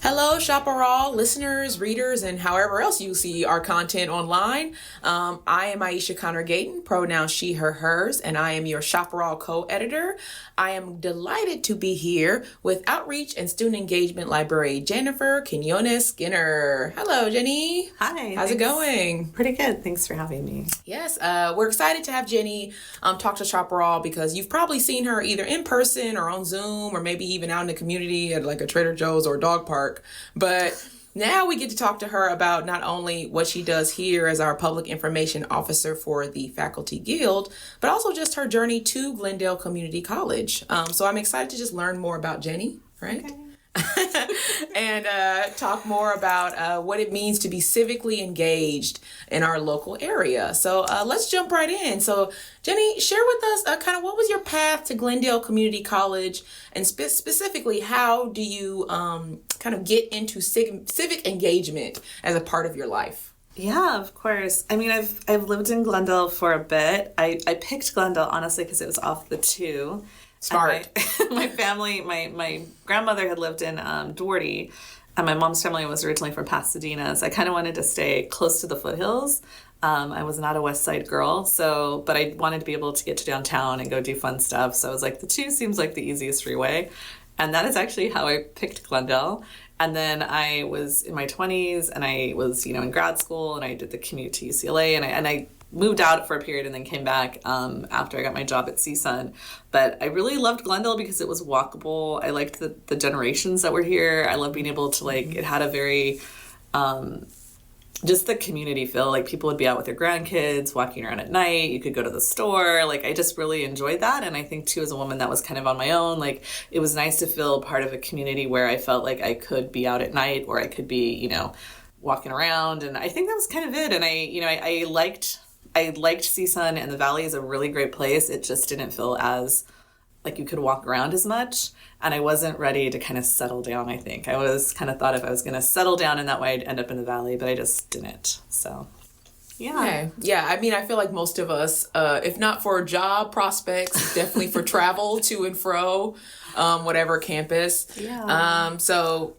Hello, Chaparral listeners, readers, and however else you see our content online. I am Aisha Connor-Gayton, pronouns she, her, hers, and I am your Chaparral co-editor. I am delighted to be here with Outreach and Student Engagement Librarian Jennifer Quiñonez-Skinner. Hello, Jenny. Hi. How's it going? Pretty good. Thanks for having me. Yes, we're excited to have Jenny talk to Chaparral because you've probably seen her either in person or on Zoom or maybe even out in the community at like a Trader Joe's or a dog park. But now we get to talk to her about not only what she does here as our public information officer for the Faculty Guild, but also just her journey to Glendale Community College. So I'm excited to just learn more about Jenny, right? Okay. And talk more about what it means to be civically engaged in our local area. So let's jump right in. So Jenny, share with us kind of what was your path to Glendale Community College, and specifically how do you kind of get into civic engagement as a part of your life? Yeah, of course. I mean, I've lived in Glendale for a bit. I picked Glendale honestly because it was off the 2. Smart. My family, my grandmother had lived in Doherty, and my mom's family was originally from Pasadena, so I kind of wanted to stay close to the foothills. I was not a West Side girl, but I wanted to be able to get to downtown and go do fun stuff, so I was like, the 2 seems like the easiest freeway, and that is actually how I picked Glendale. And then I was in my 20s, and I was, in grad school, and I did the commute to UCLA, and I moved out for a period and then came back after I got my job at CSUN. But I really loved Glendale because it was walkable. I liked the generations that were here. I loved being able to, it had a very, just the community feel. Like, people would be out with their grandkids, walking around at night. You could go to the store. I just really enjoyed that. And I think, too, as a woman that was kind of on my own, it was nice to feel part of a community where I felt like I could be out at night or I could be, walking around. And I think that was kind of it. And I liked CSUN, and the Valley is a really great place. It just didn't feel as like you could walk around as much. And I wasn't ready to kind of settle down, I think. I was kind of thought if I was going to settle down in that way, I'd end up in the Valley, but I just didn't. So, yeah. Okay. Yeah. I mean, I feel like most of us, if not for job prospects, definitely for travel to and fro, whatever campus. Yeah.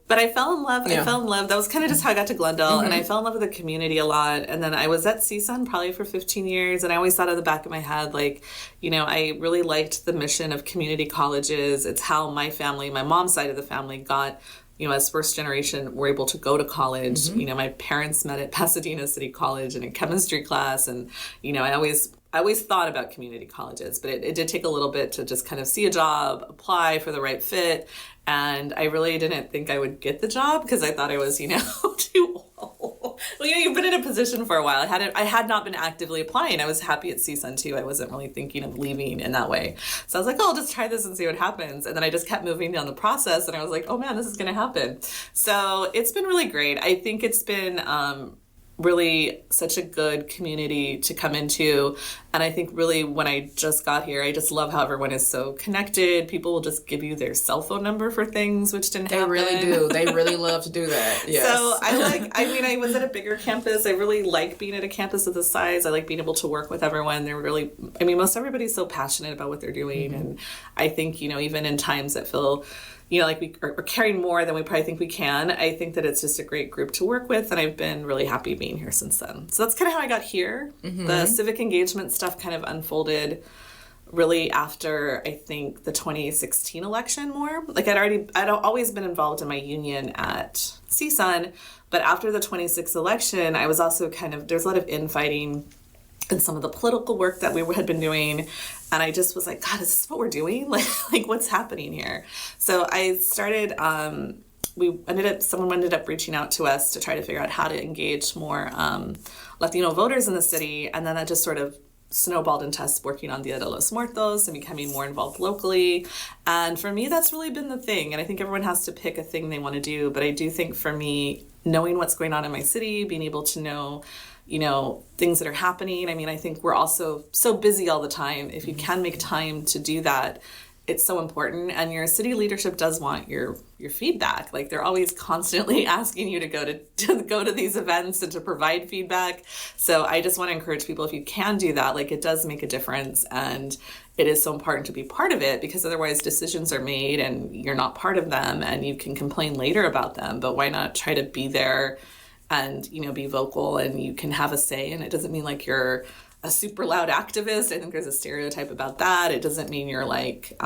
But I fell in love. Yeah. I fell in love. That was kind of just how I got to Glendale. Mm-hmm. And I fell in love with the community a lot. And then I was at CSUN probably for 15 years. And I always thought in the back of my head, I really liked the mission of community colleges. It's how my family, my mom's side of the family, got, as first generation, were able to go to college. Mm-hmm. My parents met at Pasadena City College in a chemistry class. And, I always thought about community colleges, but it did take a little bit to just kind of see a job, apply for the right fit. And I really didn't think I would get the job because I thought I was, too old. Well, you've been in a position for a while. I had not been actively applying. I was happy at CSUN too. I wasn't really thinking of leaving in that way. So I was like, I'll just try this and see what happens. And then I just kept moving down the process, and I was like, oh man, this is going to happen. So it's been really great. I think it's been really such a good community to come into. And I think really when I just got here, I just love how everyone is so connected. People will just give you their cell phone number for things, which didn't happen. They really do. They really love to do that. Yes. So I was at a bigger campus. I really like being at a campus of this size. I like being able to work with everyone. They're really, most everybody's so passionate about what they're doing. Mm-hmm. And I think, even in times that feel like we are carrying more than we probably think we can. I think that it's just a great group to work with, and I've been really happy being here since then. So that's kind of how I got here. Mm-hmm. The civic engagement stuff kind of unfolded really after, I think, the 2016 election more. I'd always been involved in my union at CSUN, but after the 2016 election, I was also there's a lot of infighting and some of the political work that we had been doing. And I just was like, God, is this what we're doing? Like what's happening here? So I started, someone ended up reaching out to us to try to figure out how to engage more Latino voters in the city. And then that just sort of snowballed into us working on Dia de los Muertos and becoming more involved locally. And for me, that's really been the thing. And I think everyone has to pick a thing they want to do. But I do think for me, knowing what's going on in my city, being able to know things that are happening. I think we're also so busy all the time. If you can make time to do that, it's so important, and your city leadership does want your feedback. Like, they're always constantly asking you to go to these events and to provide feedback. So I just want to encourage people, if you can do that, like, it does make a difference, and it is so important to be part of it, because otherwise decisions are made and you're not part of them, and you can complain later about them. But why not try to be there and, be vocal, and you can have a say. And it doesn't mean like you're a super loud activist. I think there's a stereotype about that. It doesn't mean you're like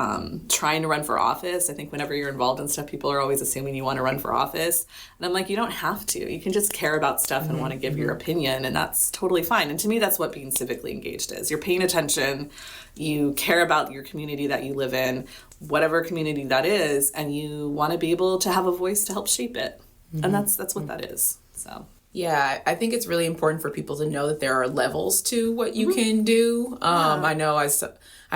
trying to run for office. I think whenever you're involved in stuff, people are always assuming you want to run for office. And I'm like, you don't have to. You can just care about stuff and want to give your opinion, and that's totally fine. And to me, that's what being civically engaged is. You're paying attention, you care about your community that you live in, whatever community that is, and you want to be able to have a voice to help shape it. And that's what that is. So. Yeah, I think it's really important for people to know that there are levels to what you can do. I know I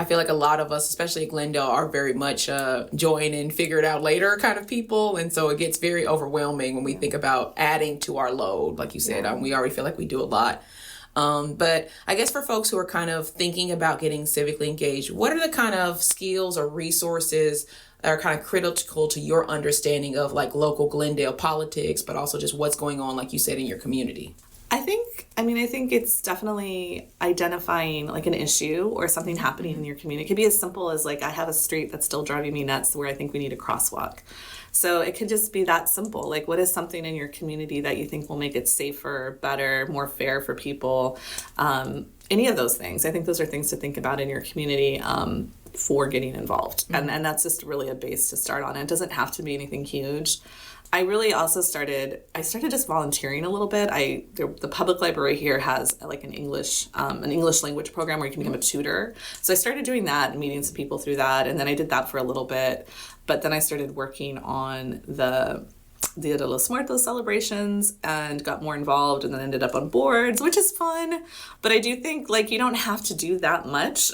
feel like a lot of us, especially at Glendale, are very much join and figure it out later kind of people. And so it gets very overwhelming when we think about adding to our load. Like you said, we already feel like we do a lot. But I guess for folks who are kind of thinking about getting civically engaged, what are the kind of skills or resources that are kind of critical to your understanding of like local Glendale politics, but also just what's going on, like you said, in your community? I think it's definitely identifying like an issue or something happening in your community. It could be as simple as like, I have a street that's still driving me nuts where I think we need a crosswalk. So it could just be that simple. Like, what is something in your community that you think will make it safer, better, more fair for people? Any of those things. I think those are things to think about in your community for getting involved. And that's just really a base to start on. It doesn't have to be anything huge. I really also started just volunteering a little bit. The public library here has like an English language program where you can become a tutor. So I started doing that and meeting some people through that. And then I did that for a little bit. But then I started working on the Dia de los Muertos celebrations and got more involved, and then ended up on boards, which is fun. But I do think like you don't have to do that much.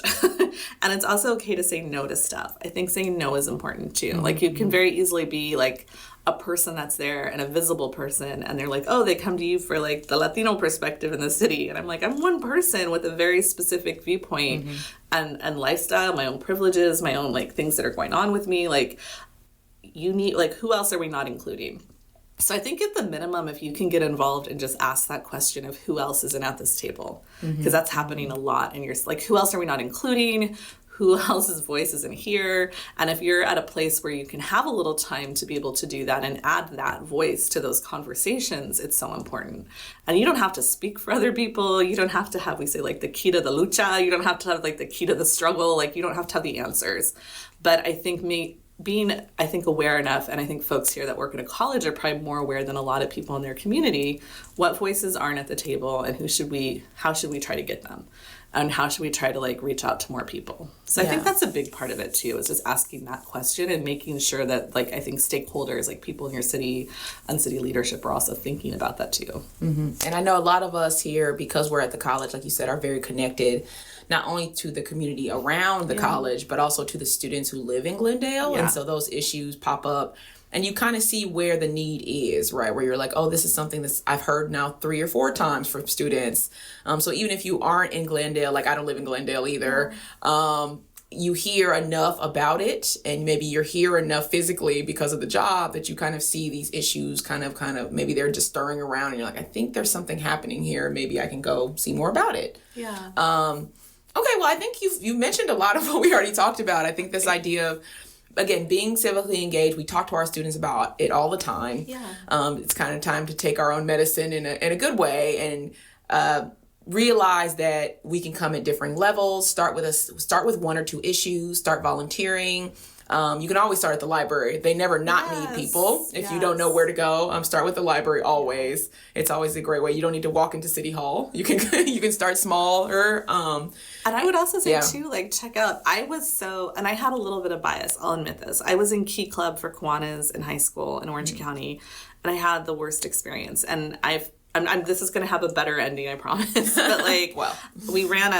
And it's also okay to say no to stuff. I think saying no is important too. Like, you can very easily be like a person that's there and a visible person, and they're like, oh, they come to you for like the Latino perspective in the city. And I'm like, I'm one person with a very specific viewpoint and lifestyle, my own privileges, my own like things that are going on with me. Like, you need, like, who else are we not including? So I think at the minimum, if you can get involved and just ask that question of who else isn't at this table, because that's happening a lot. And you're like, who else are we not including? Who else's voice isn't here? And if you're at a place where you can have a little time to be able to do that and add that voice to those conversations, it's so important. And you don't have to speak for other people. You don't have to have, we say, like the key to the lucha. You don't have to have like the key to the struggle. Like, you don't have to have the answers. But I think being aware enough, and I think folks here that work at a college are probably more aware than a lot of people in their community, what voices aren't at the table, and how should we try to get them? And how should we try to like reach out to more people? So I think that's a big part of it too, is just asking that question and making sure that like, I think stakeholders, like people in your city and city leadership, are also thinking about that too. And I know a lot of us here, because we're at the college, like you said, are very connected, not only to the community around the college, but also to the students who live in Glendale. And so those issues pop up. And you kind of see where the need is, right? Where you're like, oh, this is something that I've heard now 3 or 4 times from students. So even if you aren't in Glendale, like I don't live in Glendale either, you hear enough about it, and maybe you're here enough physically because of the job that you kind of see these issues kind of maybe they're just stirring around, and you're like, I think there's something happening here. Maybe I can go see more about it. Yeah. Okay, well, I think you've mentioned a lot of what we already talked about. I think this idea of, again, being civically engaged, we talk to our students about it all the time. Yeah. It's kind of time to take our own medicine in a good way, and realize that we can come at different levels. Start with 1 or 2 issues. Start volunteering. You can always start at the library. They never not need people. If you don't know where to go, start with the library always. It's always a great way. You don't need to walk into City Hall. You can start smaller. And I would also say too, like, check out, and I had a little bit of bias, I'll admit this. I was in Key Club for Quinonez in high school in Orange County, and I had the worst experience. And this is going to have a better ending, I promise. But like, we ran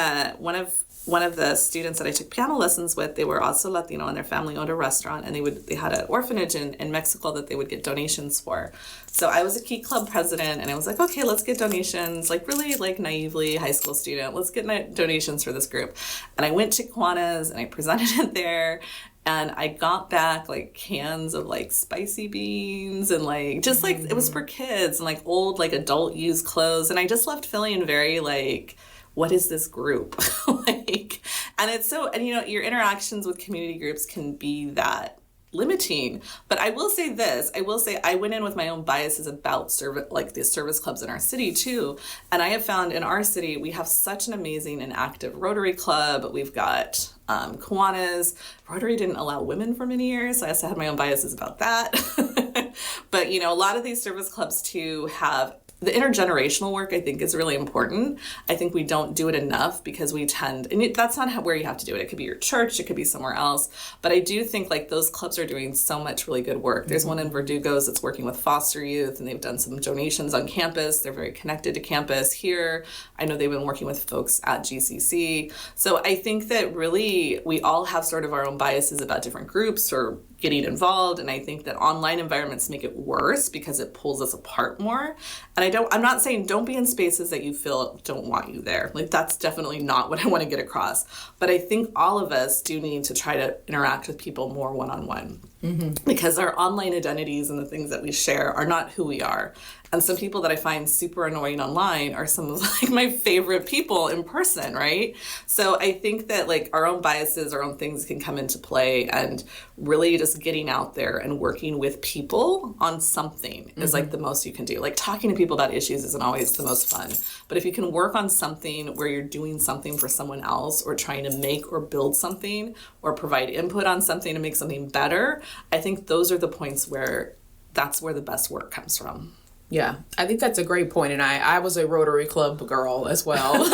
one of the students that I took piano lessons with, they were also Latino, and their family owned a restaurant, and they had an orphanage in Mexico that they would get donations for. So I was a Key Club president, and I was like, okay, let's get donations, like really like naively high school student, let's get donations for this group. And I went to Quinonez and I presented it there. And I got back like cans of like spicy beans and like just like it was for kids and like old like adult used clothes. And I just left feeling very like, what is this group? Like, and it's so, and you know, your interactions with community groups can be that limiting. But I will say this, I went in with my own biases about the service clubs in our city too. And I have found in our city, we have such an amazing and active Rotary Club. We've got Kiwanis. Rotary didn't allow women for many years, so I also had my own biases about that. But, you know, a lot of these service clubs too have the intergenerational work, I think, is really important. I think we don't do it enough because we tend, and that's not where you have to do it. It could be your church, it could be somewhere else. But I do think like those clubs are doing so much really good work. There's one in Verdugo's that's working with foster youth, and they've done some donations on campus. They're very connected to campus here. I know they've been working with folks at GCC. So I think that really we all have sort of our own biases about different groups or getting involved, and I think that online environments make it worse because it pulls us apart more. And I'm not saying don't be in spaces that you feel don't want you there. Like that's definitely not what I want to get across. But I think all of us do need to try to interact with people more one-on-one. Because our online identities and the things that we share are not who we are. And some people that I find super annoying online are some of like my favorite people in person, right? So I think that like our own biases, our own things can come into play, and really just getting out there and working with people on something is like the most you can do. Like talking to people about issues isn't always the most fun, but if you can work on something where you're doing something for someone else or trying to make or build something or provide input on something to make something better, I think those are the points where that's where the best work comes from. Yeah, I think that's a great point. And I was a Rotary Club girl as well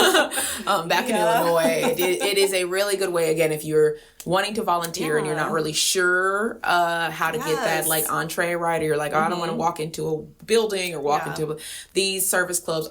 back in Illinois. It is a really good way, again, if you're wanting to volunteer and you're not really sure how to get that like entree right, or you're like, oh, I don't want to walk into a building or walk into these service clubs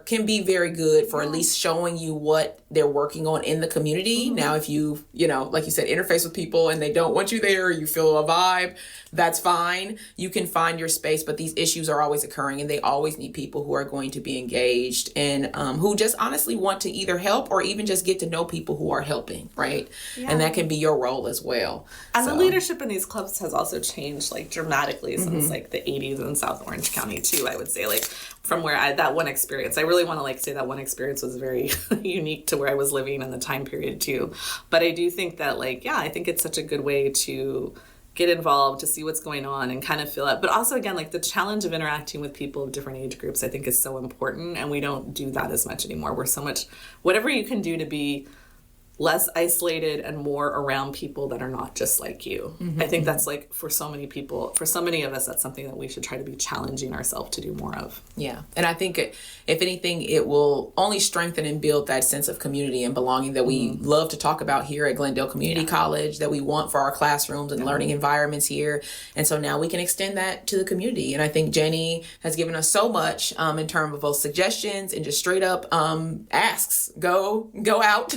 can be very good for at least showing you what they're working on in the community. Now, if you know, like you said, interface with people and they don't want you there, you feel a vibe, that's fine. You can find your space, but these issues are always occurring, and they always need people who are going to be engaged and who just honestly want to either help or even just get to know people who are helping, right? Yeah. And that can be your role as well. And the leadership in these clubs has also changed like dramatically since like the 80s in South Orange County too, I would say. Like from where that one experience, I really want to like say that one experience was very unique to where I was living in the time period too. But I do think that like, I think it's such a good way to get involved, to see what's going on and kind of feel it. But also, again, like the challenge of interacting with people of different age groups, I think is so important. And we don't do that as much anymore. We're so much, whatever you can do to be less isolated and more around people that are not just like you. I think that's like for so many people, for so many of us, that's something that we should try to be challenging ourselves to do more of. Yeah. And I think if anything, it will only strengthen and build that sense of community and belonging that we love to talk about here at Glendale Community College, that we want for our classrooms and learning environments here. And so now we can extend that to the community. And I think Jenny has given us so much in terms of both suggestions and just straight up asks. Go out,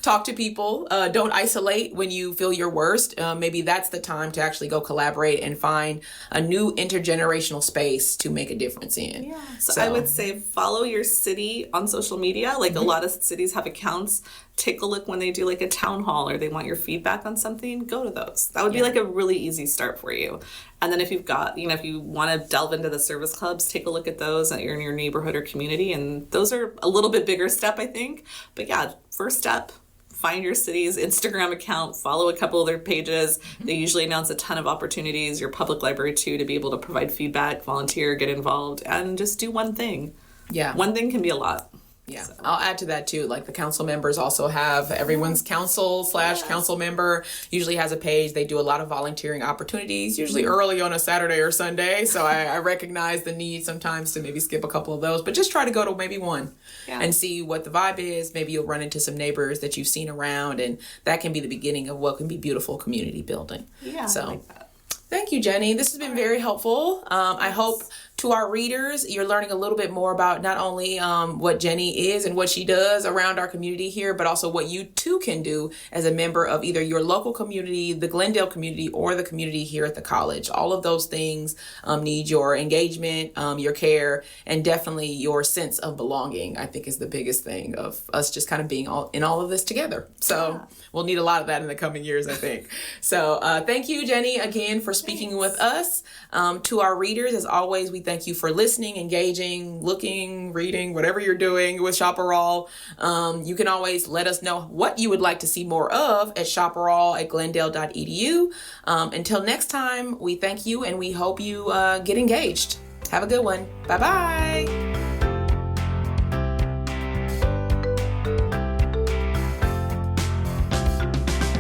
talk to people. Don't isolate when you feel your worst. Maybe that's the time to actually go collaborate and find a new intergenerational space to make a difference in. Yeah. So I would say follow your city on social media. Like a lot of cities have accounts. Take a look when they do like a town hall or they want your feedback on something, go to those. That would be like a really easy start for you. And then if you've got, if you want to delve into the service clubs, take a look at those in your neighborhood or community. And those are a little bit bigger step, I think. But first step, find your city's Instagram account, follow a couple of their pages. They usually announce a ton of opportunities, your public library too, to be able to provide feedback, volunteer, get involved, and just do one thing. Yeah. One thing can be a lot. Yeah, so. I'll add to that too. Like the council members also have everyone's council/council member usually has a page. They do a lot of volunteering opportunities, usually early on a Saturday or Sunday. So I recognize the need sometimes to maybe skip a couple of those, but just try to go to maybe one and see what the vibe is. Maybe you'll run into some neighbors that you've seen around, and that can be the beginning of what can be beautiful community building. Yeah, so. I like that. Thank you, Jenny. This has been very helpful. I hope To our readers, you're learning a little bit more about not only what Jenny is and what she does around our community here, but also what you too can do as a member of either your local community, the Glendale community, or the community here at the college. All of those things need your engagement, your care, and definitely your sense of belonging, I think is the biggest thing of us just kind of being in all of this together. So we'll need a lot of that in the coming years, I think. So thank you, Jenny, again for speaking with us. To our readers, as always, we thank you for listening, engaging, looking, reading, whatever you're doing with Chaparral. You can always let us know what you would like to see more of at chaparral@glendale.edu. Until next time, we thank you and we hope you get engaged. Have a good one. Bye-bye.